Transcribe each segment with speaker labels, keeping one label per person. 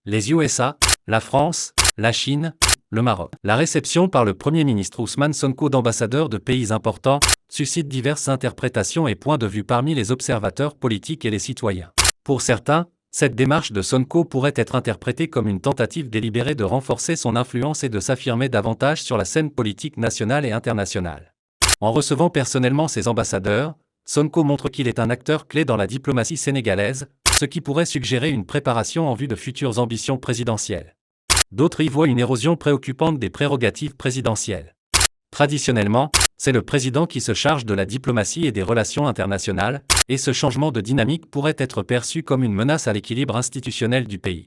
Speaker 1: les USA, la France, la Chine, le Maroc. La réception par le Premier ministre Ousmane Sonko d'ambassadeurs de pays importants suscite diverses interprétations et points de vue parmi les observateurs politiques et les citoyens. Pour certains, cette démarche de Sonko pourrait être interprétée comme une tentative délibérée de renforcer son influence et de s'affirmer davantage sur la scène politique nationale et internationale. En recevant personnellement ses ambassadeurs, Sonko montre qu'il est un acteur clé dans la diplomatie sénégalaise, ce qui pourrait suggérer une préparation en vue de futures ambitions présidentielles. D'autres y voient une érosion préoccupante des prérogatives présidentielles. Traditionnellement, c'est le président qui se charge de la diplomatie et des relations internationales, et ce changement de dynamique pourrait être perçu comme une menace à l'équilibre institutionnel du pays.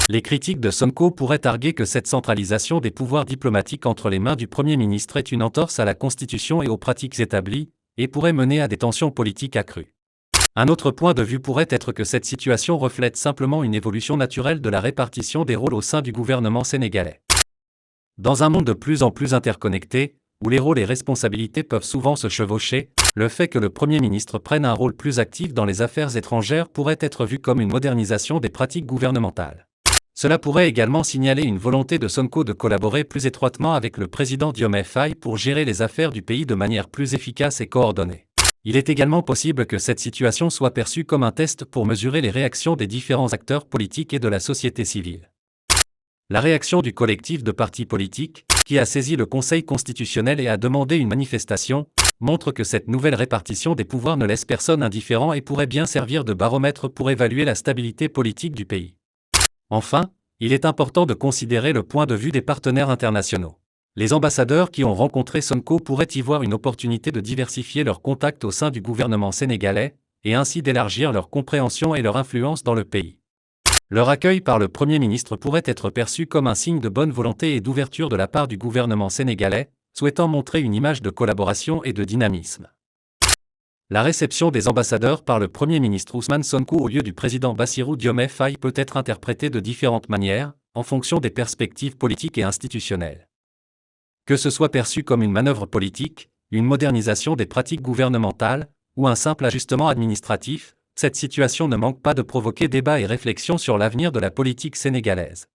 Speaker 1: Les critiques de Sonko pourraient arguer que cette centralisation des pouvoirs diplomatiques entre les mains du Premier ministre est une entorse à la Constitution et aux pratiques établies, et pourrait mener à des tensions politiques accrues. Un autre point de vue pourrait être que cette situation reflète simplement une évolution naturelle de la répartition des rôles au sein du gouvernement sénégalais. Dans un monde de plus en plus interconnecté, où les rôles et responsabilités peuvent souvent se chevaucher, le fait que le Premier ministre prenne un rôle plus actif dans les affaires étrangères pourrait être vu comme une modernisation des pratiques gouvernementales. Cela pourrait également signaler une volonté de Sonko de collaborer plus étroitement avec le président Diomaye Faye pour gérer les affaires du pays de manière plus efficace et coordonnée. Il est également possible que cette situation soit perçue comme un test pour mesurer les réactions des différents acteurs politiques et de la société civile. La réaction du collectif de partis politiques, qui a saisi le Conseil constitutionnel et a demandé une manifestation, montre que cette nouvelle répartition des pouvoirs ne laisse personne indifférent et pourrait bien servir de baromètre pour évaluer la stabilité politique du pays. Enfin, il est important de considérer le point de vue des partenaires internationaux. Les ambassadeurs qui ont rencontré Sonko pourraient y voir une opportunité de diversifier leurs contacts au sein du gouvernement sénégalais, et ainsi d'élargir leur compréhension et leur influence dans le pays. Leur accueil par le Premier ministre pourrait être perçu comme un signe de bonne volonté et d'ouverture de la part du gouvernement sénégalais, souhaitant montrer une image de collaboration et de dynamisme. La réception des ambassadeurs par le Premier ministre Ousmane Sonko au lieu du président Bassirou Diomaye Faye peut être interprétée de différentes manières, en fonction des perspectives politiques et institutionnelles. Que ce soit perçu comme une manœuvre politique, une modernisation des pratiques gouvernementales, ou un simple ajustement administratif, cette situation ne manque pas de provoquer débat et réflexion sur l'avenir de la politique sénégalaise.